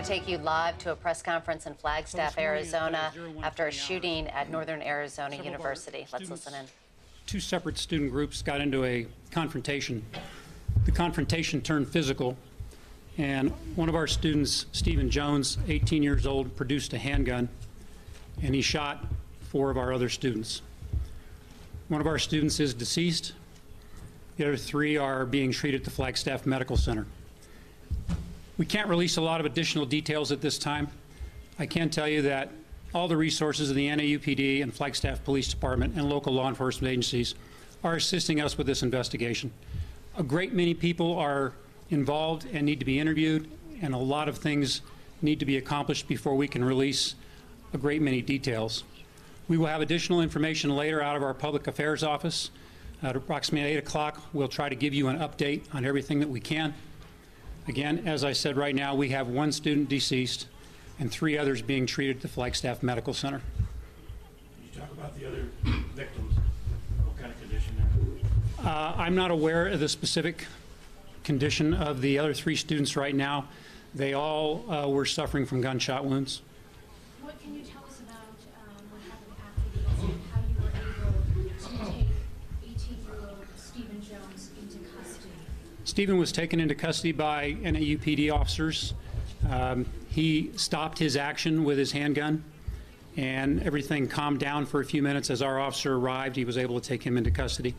to take you live to a press conference in Flagstaff, Arizona, after a shooting at Northern Arizona University. Let's listen in. Two separate student groups got into a confrontation. The confrontation turned physical, and one of our students, Stephen Jones, 18 years old, produced a handgun, and he shot 4 of our other students. One of our students is deceased. The other 3 are being treated at the Flagstaff Medical Center. We can't release a lot of additional details at this time. I can tell you that all the resources of the NAUPD and Flagstaff Police Department and local law enforcement agencies are assisting us with this investigation. A great many people are involved and need to be interviewed, and a lot of things need to be accomplished before we can release a great many details. We will have additional information later out of our Public Affairs Office. At approximately 8 o'clock, we'll try to give you an update on everything that we can. Again, as I said, right now we have 1 student deceased and 3 others being treated at the Flagstaff Medical Center. Can you talk about the other victims? What kind of condition they're in? I'm not aware of the specific condition of the other 3 students right now. They all were suffering from gunshot wounds. What can you tell us about what happened after the incident, how you were able to take 18-year-old Stephen Jones into custody? Stephen was taken into custody by NAUPD officers. He stopped his action with his handgun, and everything calmed down for a few minutes. As our officer arrived, he was able to take him into custody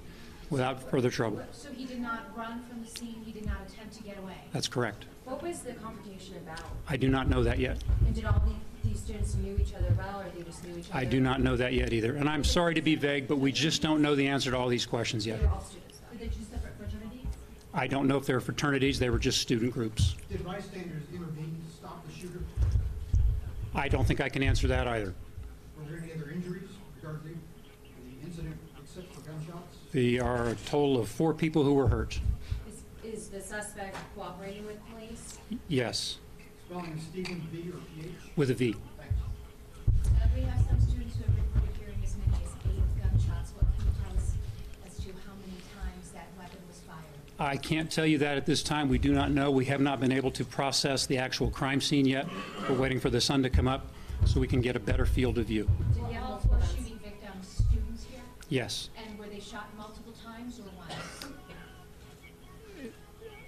without further trouble. So he did not run from the scene, he did not attempt to get away? That's correct. What was the confrontation about? I do not know that yet. And did all these students knew each other well, or they just knew each other? I do not know that yet either. And I'm sorry to be vague, but we just don't know the answer to all these questions yet. They were all students, though. Were they two separate fraternities? I don't know if they're fraternities. They were just student groups. Did bystanders intervene to stop the shooter? I don't think I can answer that either. Were there any other injuries regarding the incident except for gunshots? There are a total of 4 people who were hurt. Is the suspect cooperating with police? Yes, Spelling Stephen V or PH? with a V. Thanks. We have some students who have reported hearing as many as 8 gunshots. What can you tell us as to how many times that weapon was fired? I can't tell you that at this time. We do not know. We have not been able to process the actual crime scene yet. We're waiting for the sun to come up so we can get a better field of view. Did you have multiple shooting victims, students here? Yes. And were they shot multiple times or once?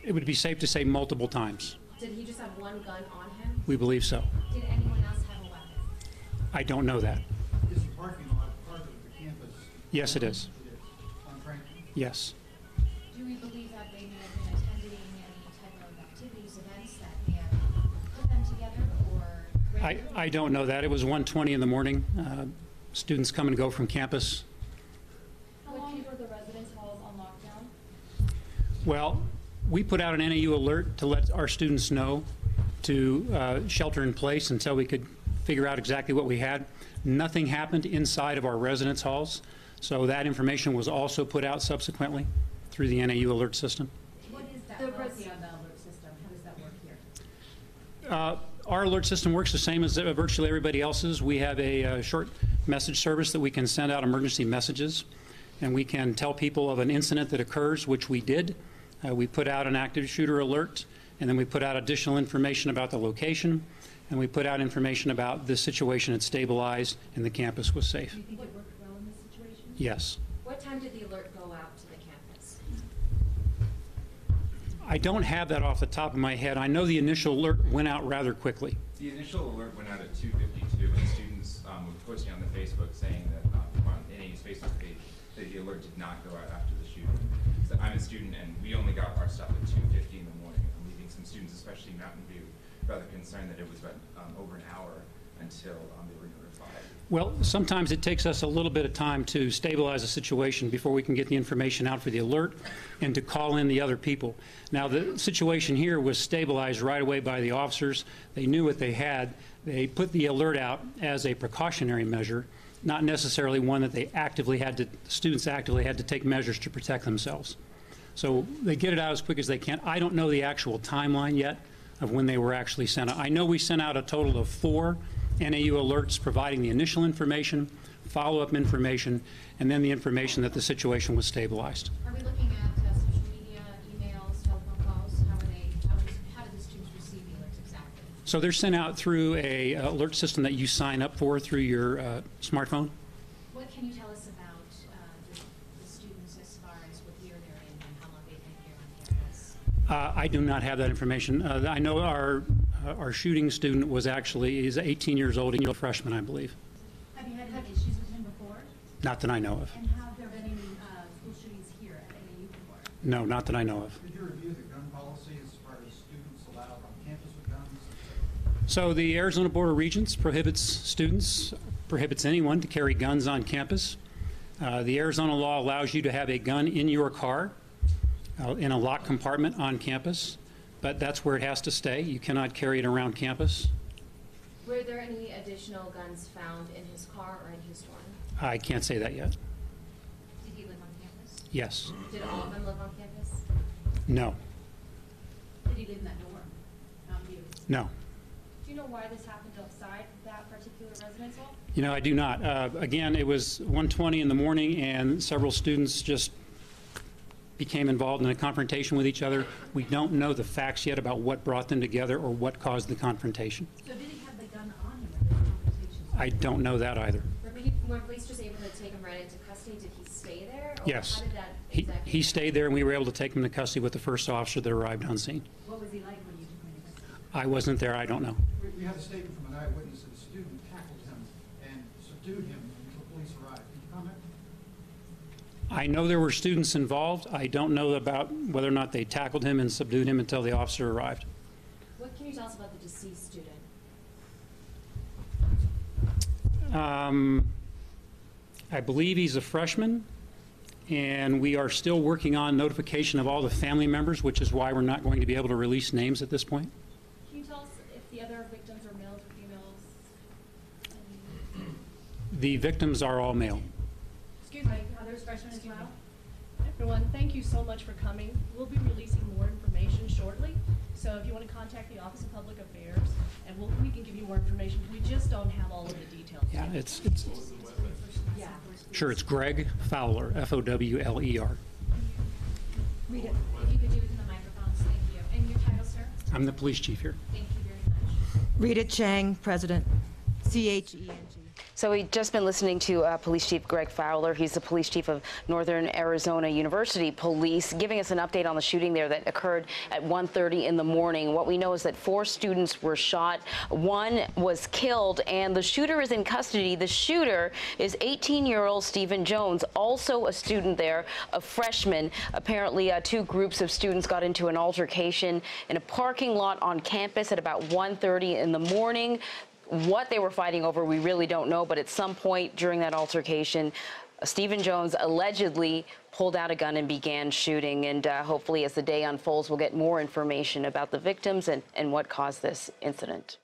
It would be safe to say multiple times. Did he just have one gun on him? We believe so. Did anyone else have a weapon? I don't know that. Is the parking lot part of the campus? Yes, it is. It is. On Franklin? Yes. Do we believe that they may have been attending any type of activities, events that may have put them together, or? I don't know that. It was 1:20 in the morning. Students come and go from campus. How long were the residence halls on lockdown? Well, we put out an NAU alert to let our students know to shelter in place until we could figure out exactly what we had. Nothing happened inside of our residence halls, so that information was also put out subsequently through the NAU alert system. What is that policy on the alert system? How does that work here? Our alert system works the same as virtually everybody else's. We have a short message service that we can send out emergency messages, and we can tell people of an incident that occurs, which we did. We put out an active shooter alert, and then we put out additional information about the location, and we put out information about the situation had stabilized and the campus was safe. Do you think it worked well in this situation? Yes. What time did the alert go out to the campus? I don't have that off the top of my head. I know the initial alert went out rather quickly. The initial alert went out at 2:52, and students were posting on the Facebook saying that on NAU's Facebook page that the alert did not go out after the shooting. So I'm a student, and we only got our stuff at 2:50 in the morning. I'm leaving some students, especially Mountain View, rather concerned that it was about over an hour until they were notified. Well, sometimes it takes us a little bit of time to stabilize a situation before we can get the information out for the alert and to call in the other people. Now, the situation here was stabilized right away by the officers. They knew what they had. They put the alert out as a precautionary measure, not necessarily one that they students actively had to take measures to protect themselves. So they get it out as quick as they can. I don't know the actual timeline yet of when they were actually sent out. I know we sent out a total of 4 NAU alerts providing the initial information, follow-up information, and then the information that the situation was stabilized. Are we looking at social media, emails, telephone calls? How did the students receive the alerts exactly? So they're sent out through a alert system that you sign up for through your smartphone. What can you tell us about the students as far as what year they're in and how long they've been here on campus? I do not have that information. I know our shooting student is 18 years old, a freshman, I believe. Have you had issues with him before? Not that I know of. And have there been any school shootings here at AAU before? No, not that I know of. Did you review the gun policy as far as students allowed on campus with guns? So the Arizona Board of Regents prohibits anyone to carry guns on campus. The Arizona law allows you to have a gun in your car, in a locked compartment on campus, but that's where it has to stay. You cannot carry it around campus. Were there any additional guns found in his car or in his dorm? I can't say that yet. Did he live on campus? Yes. Did all of them live on campus? No. Did he live in that dorm? Not you. No. Do you know why this happened outside that particular residence hall? You know, I do not. Again, it was 1:20 in the morning, and several students just became involved in a confrontation with each other. We don't know the facts yet about what brought them together or what caused the confrontation. So did he have the gun on him at this conversation? I don't know that either. Were police just able to take him right into custody? Did he stay there? Or Yes. How did that He exactly stayed there, and we were able to take him to custody with the first officer that arrived on scene. What was he like when you took him into custody? I wasn't there. I don't know. We had a statement from an eyewitness that a student tackled him and subdued him until police arrived. Can you comment? I know there were students involved. I don't know about whether or not they tackled him and subdued him until the officer arrived. What can you tell us about the deceased student? I believe he's a freshman, and we are still working on notification of all the family members, which is why we're not going to be able to release names at this point. Can you tell us if the other victims are males or females? The victims are all male. Excuse me, others freshmen as well? Everyone, thank you so much for coming. We'll be releasing more information shortly. So if you want to contact the Office of Public Affairs, and we can give you more information. We just don't have all of the details. Yeah, yet. Yeah. Sure, it's Greg Fowler, Fowler. Read it. If you could do it in the microphones, thank you. And your title, sir? I'm the police chief here. Thank you very much. Rita Chang, President, CHENG. So we've just been listening to Police Chief Greg Fowler. He's the police chief of Northern Arizona University Police, giving us an update on the shooting there that occurred at 1:30 in the morning. What we know is that 4 students were shot. 1 was killed, and the shooter is in custody. The shooter is 18-year-old Stephen Jones, also a student there, a freshman. Apparently, 2 groups of students got into an altercation in a parking lot on campus at about 1:30 in the morning. What they were fighting over, we really don't know, but at some point during that altercation, Stephen Jones allegedly pulled out a gun and began shooting. And hopefully, as the day unfolds, we'll get more information about the victims and what caused this incident.